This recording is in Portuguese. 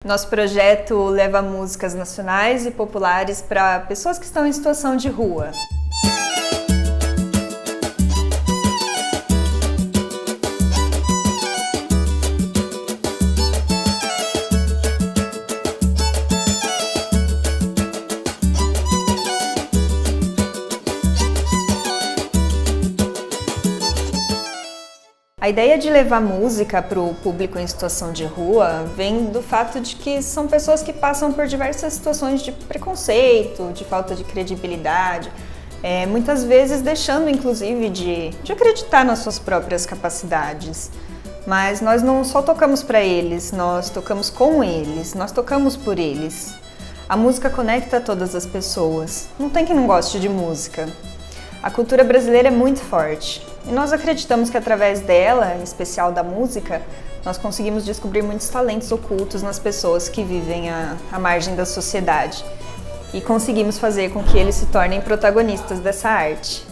Nosso projeto leva músicas nacionais e populares para pessoas que estão em situação de rua. A ideia de levar música para o público em situação de rua vem do fato de que são pessoas que passam por diversas situações de preconceito, de falta de credibilidade, muitas vezes deixando inclusive de acreditar nas suas próprias capacidades. Mas nós não só tocamos para eles, nós tocamos com eles, nós tocamos por eles. A música conecta todas as pessoas, não tem quem não goste de música. A cultura brasileira é muito forte e nós acreditamos que através dela, em especial da música, nós conseguimos descobrir muitos talentos ocultos nas pessoas que vivem à margem da sociedade e conseguimos fazer com que eles se tornem protagonistas dessa arte.